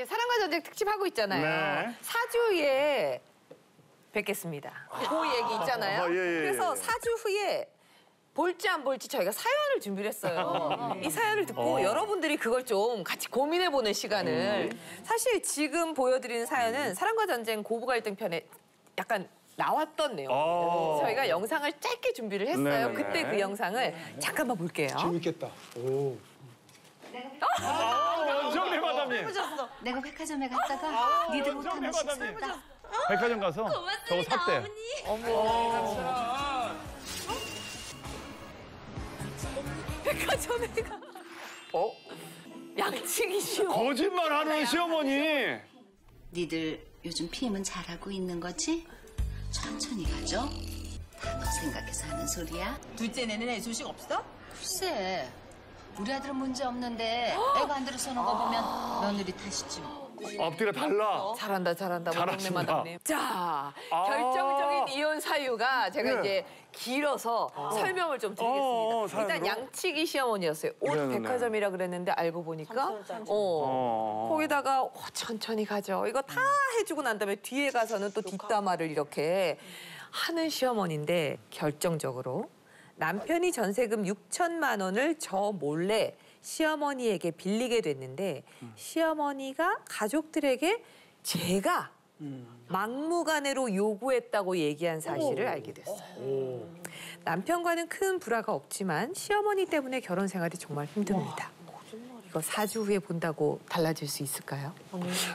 예, 사랑과 전쟁 특집 하고 있잖아요. 네. 4주 후에 뵙겠습니다. 그 얘기 있잖아요. 그래서 4주 후에 볼지 안 볼지 저희가 사연을 준비를 했어요. 이 사연을 듣고 여러분들이 그걸 좀 같이 고민해보는 시간을. 사실 지금 보여드리는 사연은 사랑과 전쟁 고부 갈등 편에 약간 나왔던 내용이에요. 저희가 영상을 짧게 준비를 했어요. 네네네. 그때 그 영상을 잠깐만 볼게요. 재밌겠다. 오. 원정네 마담님. 내가 백화점에 갔다가 니들 옷 원정네 하나씩 마담님. 샀다. 백화점 가서 저거 샀대. 백화점에 가. 양치기 쉬워. 거짓말하는 시어머니. 니들 요즘 피임은 잘하고 있는 거지? 천천히 가죠. 다 너 생각해서 하는 소리야. 둘째네는 애 소식 없어? 글쎄, 우리 아들은 문제 없는데 애가 안 들어서는 거 보면 며느리 탓이지 뭐. 앞뒤가 달라. 잘한다, 잘한다. 잘하신다. 원정네 마담님. 자, 결정적인 이혼 사유가 제가 이제 길어서 설명을 좀 드리겠습니다. 사연으로? 일단 양치기 시어머니였어요. 옷 네네네. 백화점이라 그랬는데 알고 보니까 거기다가 천천히 가죠. 이거 다 해주고 난 다음에 뒤에 가서는 또 뒷담화를 이렇게 하는 시어머니인데 결정적으로 남편이 전세금 6천만 원을 저 몰래 시어머니에게 빌리게 됐는데 시어머니가 가족들에게 제가 막무가내로 요구했다고 얘기한 사실을 알게 됐어요. 남편과는 큰 불화가 없지만 시어머니 때문에 결혼 생활이 정말 힘듭니다. 이거 4주 후에 본다고 달라질 수 있을까요?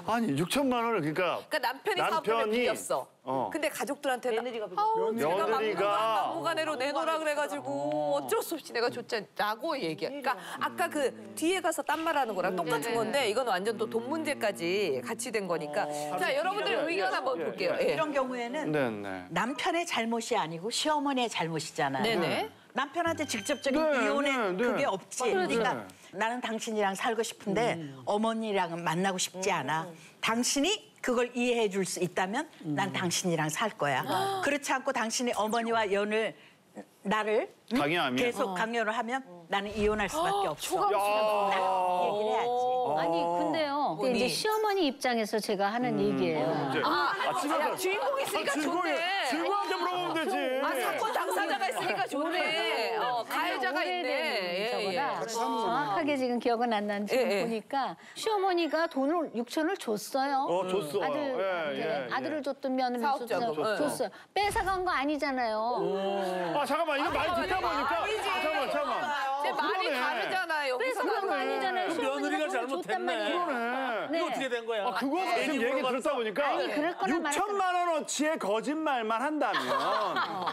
아니 6천만 원을 그러니까 남편이 사업비를 빌렸어. 근데 가족들한테는 며느리가 제가 며느리가 막무가내로 내놓으라 그래가지고 어쩔 수 없이 내가 줬잖아라고 얘기해. 그러니까 아까 그 뒤에 가서 딴 말하는 거랑 똑같은 건데 이건 완전 또 돈 문제까지 같이 된 거니까. 자, 여러분들 의견 한번 볼게요. 예. 이런 경우에는 네네. 남편의 잘못이 아니고 시어머니의 잘못이잖아요. 네네. 남편한테 직접적인 네, 이혼의 네, 네. 그게 없지. 그러니까 나는 당신이랑 살고 싶은데 어머니랑은 만나고 싶지 않아. 당신이 그걸 이해해 줄 수 있다면 난 당신이랑 살 거야. 그렇지 않고 당신이 어머니와 나를 강요하면? 계속 강요를 하면 나는 이혼할 수밖에 없어. 얘기를 해야지. 아니 근데요. 근데 이제 시어머니 입장에서 제가 하는 얘기예요. 주인공 있으니까 좋네. 주인공한테 물어보면 되지. 사건 당사자가 있으니까 좋네. 가해자가 있네. 저보다 정확하게 지금 기억은 안 나는데 보니까 시어머니가 돈을 6천을 줬어요. 줬어. 아들한테 아들을 줬든 며느리를 사업자금. 줬어요. 뺏어간 거 아니잖아요. 잠깐만 이거 말 듣다 보니까 잠깐만. 제 말이 그러네. 다르잖아요. 여기서 뺏어간 거 아니잖아요. 며느리가 잘못했네. 그러네. 이거 어떻게 된 거야? 그거 같은 얘기 듣다 보니까 아니, 그럴 거란 6천만 원어치의 거짓말만 한다면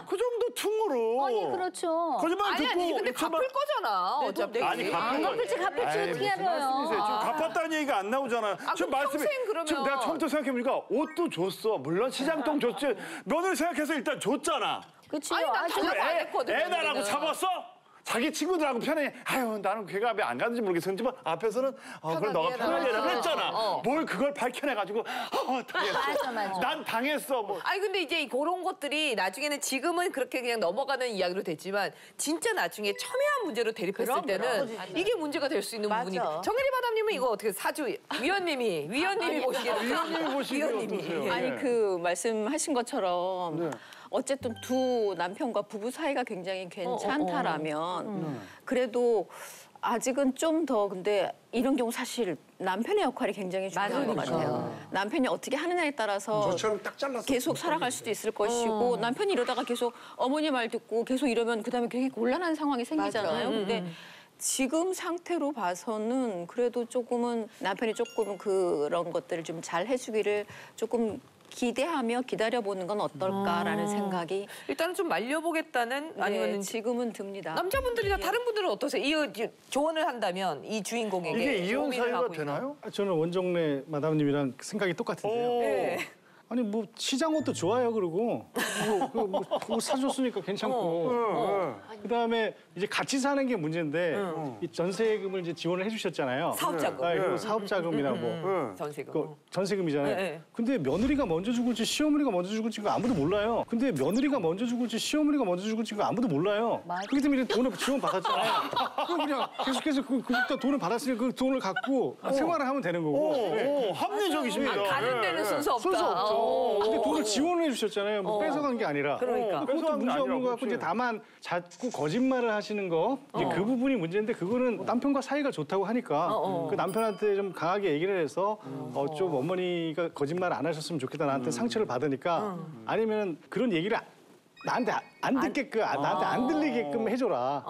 그 정도 퉁으로 그렇죠. 거짓말 듣고 아니 근데 6천만 갚을 거잖아. 어차피. 아니 갚은 거 갚을지 어떻게 알아요. 지금 갚았다는 얘기가 안 나오잖아요. 지금 그럼 평생 그러면. 지금 내가 처음부터 생각해보니까 옷도 줬어. 물론 시장동 줬지. 며느리 생각해서 일단 줬잖아. 그렇죠. 아니 난 단합 안 했거든. 애 나라고 며느리는. 잡았어? 자기 친구들하고 편해. 아유 나는 걔가 왜 안 가는지 모르겠었지만 앞에서는 그럼 너가 편하게 해라 그랬잖아. 뭘 그걸 밝혀내가지고 당했어. 맞아. 난 당했어. 뭐. 아니 근데 이제 그런 것들이 나중에는 지금은 그렇게 그냥 넘어가는 이야기로 됐지만 진짜 나중에 첨예한 문제로 대립했을 때는 이게 문제가 될 수 있는 부분이. 정혜리 마담님은 이거 어떻게 사주 위원님이 보시기에는 위원님이 보시기에 어떠세요? 아니 그 말씀하신 것처럼 어쨌든 두 남편과 부부 사이가 굉장히 괜찮다라면 그래도 아직은 좀 더 근데 이런 경우 사실 남편의 역할이 굉장히 중요한 것 같아요. 남편이 어떻게 하느냐에 따라서 저처럼 딱 잘랐어. 계속 살아갈 수도 있을 것이고 남편이 이러다가 계속 어머니 말 듣고 계속 이러면 그다음에 굉장히 곤란한 상황이 생기잖아요. 근데 지금 상태로 봐서는 그래도 조금은 남편이 조금 그런 것들을 좀 잘 해주기를 조금 기대하며 기다려보는 건 어떨까라는 생각이 일단은 좀 말려보겠다는 아니면 지금은 듭니다. 남자분들이나 다른 분들은 어떠세요? 이 조언을 한다면 이 주인공에게 이게 이혼 고민을 사유가 하고 있는. 되나요? 저는 원정네 마담님이랑 생각이 똑같은데요. 아니 뭐 시장 옷도 좋아요. 그러고 옷 사줬으니까 괜찮고. 그다음에 이제 같이 사는 게 문제인데 이 전세금을 이제 지원을 해주셨잖아요. 사업자금. 사업자금이나 뭐 전세금. 전세금이잖아요. 네. 근데 며느리가 먼저 죽을지 시어머니가 먼저 죽을지 그거 아무도 몰라요. 근데 며느리가 먼저 죽을지 시어머니가 먼저 죽을지 그거 아무도 몰라요. 그렇기 때문에 돈을 지원 받았잖아요. 그냥 계속해서 그 돈을 받았으니 그 돈을 갖고 생활을 하면 되는 거고. 합리적이십니다. 가는 데는 순서 없다. 순서 없죠. 근데 돈을 지원을 해주셨잖아요. 뭐 뺏어간 게 아니라. 그러니까. 그것도 문제 없는 거 같고 이제 다만 자꾸 거짓말을 하시는 거 이제 그 부분이 문제인데 그거는 남편과 사이가 좋다고 하니까 그 남편한테 좀 강하게 얘기를 해서 좀 어머니가 거짓말 안 하셨으면 좋겠다 나한테 상처를 받으니까 아니면 그런 얘기를 나한테 안 듣게끔 나한테 안 들리게끔 해줘라.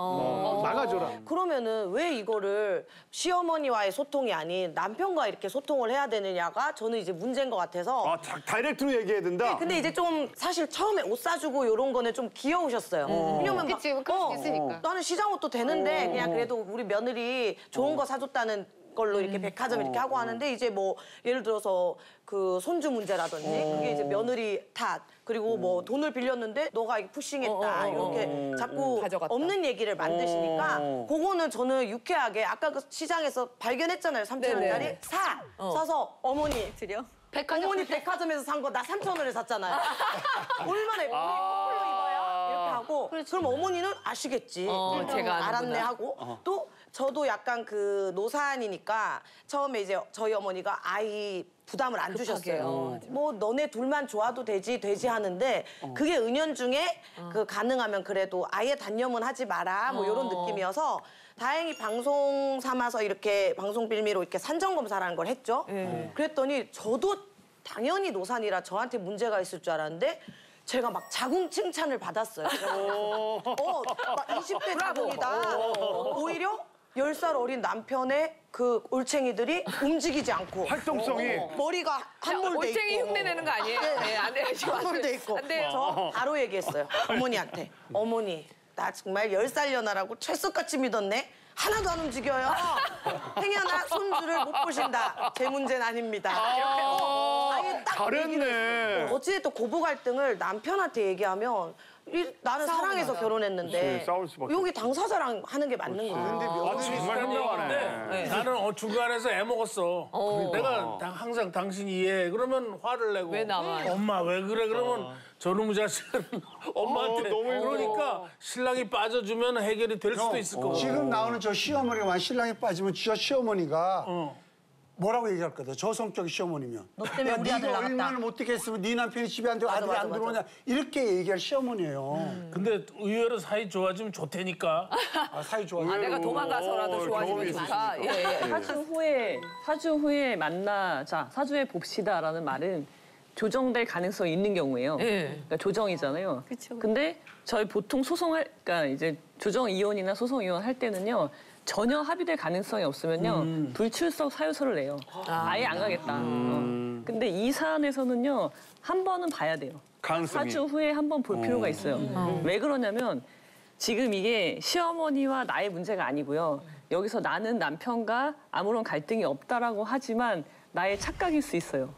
막아줘라. 그러면은 왜 이거를 시어머니와의 소통이 아닌 남편과 이렇게 소통을 해야 되느냐가 저는 이제 문제인 것 같아서. 아, 다이렉트로 얘기해야 된다? 네, 근데 이제 좀 사실 처음에 옷 사주고 이런 거는 좀 귀여우셨어요. 왜냐면 막, 그치, 그럴 수 있으니까. 나는 시장 옷도 되는데 그냥 그래도 우리 며느리 좋은 거 사줬다는 걸로 이렇게 백화점 이렇게 하고 하는데 이제 뭐 예를 들어서 그 손주 문제라든지 그게 이제 며느리 탓 그리고 뭐 돈을 빌렸는데 너가 이렇게 푸싱했다 이렇게 자꾸 가져갔다. 없는 얘기를 만드시니까 그거는 저는 유쾌하게 아까 그 시장에서 발견했잖아요. 3,000원짜리 사서 어머니 드려? 어머니 백화점에서 산 거 나 3,000원에 샀잖아요. 얼마나 예쁘게 거꾸로 입어요? 이렇게 하고 그럼 어머니는 아시겠지. 제가 알았네 하고 또 저도 약간 그 노산이니까 처음에 이제 저희 어머니가 아이 부담을 안 주셨어요. 뭐 너네 둘만 좋아도 되지 하는데 그게 은연중에 그 가능하면 그래도 아예 단념은 하지 마라 뭐 이런 느낌이어서 다행히 방송 삼아서 이렇게 방송 빌미로 이렇게 산정 검사라는 걸 했죠. 그랬더니 저도 당연히 노산이라 저한테 문제가 있을 줄 알았는데 제가 막 자궁 칭찬을 받았어요. 막 20대 자궁이다. 오히려 10살 어린 남편의 그 올챙이들이 움직이지 않고 활동성이. 머리가 함몰돼 있고 올챙이 흉내 내는 거 아니에요? 네, 안 돼요. 함몰돼 있고 저 바로 얘기했어요. 어머니한테. 어머니 나 정말 10살 연하라고 철석같이 믿었네. 하나도 안 움직여요. 행여나 손주를 못 보신다. 제 문제는 아닙니다. 이렇게 아예 딱 잘했네. 어찌됐든 고부 갈등을 남편한테 얘기하면 나는 사랑해서 결혼했는데 그치, 싸울 수밖에 여기 당사자랑 하는 게 맞는 거예요. 아, 정말 현명하네. 나는 중간에서 애먹었어. 내가 항상 당신이 이해해. 그러면 화를 내고. 왜 나만? 엄마 왜 그래? 그러면 저놈의 자식은 엄마한테. 너무 그러니까 신랑이 빠져주면 해결이 될 수도 있을 거고. 지금 나오는 저 시어머니가 만약 신랑이 빠지면 저 시어머니가 뭐라고 얘기할 거다. 저 성격의 시어머니면. 너 때문에 우리 아들 네가 나갔다. 얼마나 못되게 했으면 네 남편이 집에 안 들어오고 아들이 안 들어오냐. 이렇게 얘기할 시어머니예요. 근데 의외로 사이 좋아지면 좋다니까. 아, 사이 좋아. 내가 도망가서라도 좋아지면 좋다. 사주 후에 만나자, 사주에 봅시다라는 말은 조정될 가능성이 있는 경우예요. 그러니까 조정이잖아요. 그쵸. 근데 저희 보통 그러니까 이제 조정 이혼이나 소송 이혼 할 때는요. 전혀 합의될 가능성이 없으면요. 불출석 사유서를 내요. 아예 안 가겠다. 근데 이 사안에서는요. 한 번은 봐야 돼요. 가능성이. 사주 후에 한 번 볼 필요가 있어요. 왜 그러냐면 지금 이게 시어머니와 나의 문제가 아니고요. 여기서 나는 남편과 아무런 갈등이 없다라고 하지만 나의 착각일 수 있어요.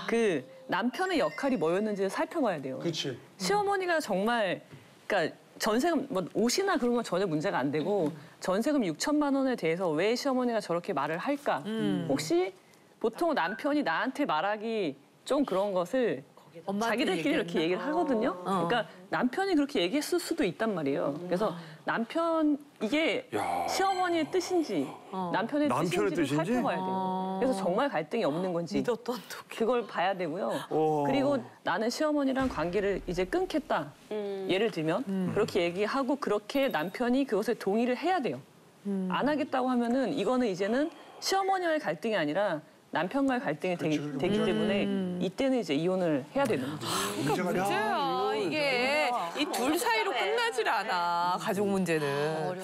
그 남편의 역할이 뭐였는지를 살펴봐야 돼요. 그렇지. 시어머니가 정말 그러니까 전세금 뭐 옷이나 그런 건 전혀 문제가 안 되고 전세금 6천만 원에 대해서 왜 시어머니가 저렇게 말을 할까? 혹시 보통 남편이 나한테 말하기 좀 그런 것을 자기들끼리 이렇게 얘기를 하거든요. 그러니까 남편이 그렇게 얘기했을 수도 있단 말이에요. 그래서 남편 이게 시어머니의 뜻인지 남편의 뜻인지를 살펴봐야 돼요. 그래서 정말 갈등이 없는 건지 그걸 봐야 되고요. 그리고 나는 시어머니랑 관계를 이제 끊겠다. 예를 들면 그렇게 얘기하고 그렇게 남편이 그것에 동의를 해야 돼요. 안 하겠다고 하면은 이거는 이제는 시어머니와의 갈등이 아니라 남편과의 갈등이 되기 때문에 이때는 이제 이혼을 해야 되는 거죠. 그러니까 문제야. 이게 이 둘 사이로 끝나질 않아. 가족 문제는.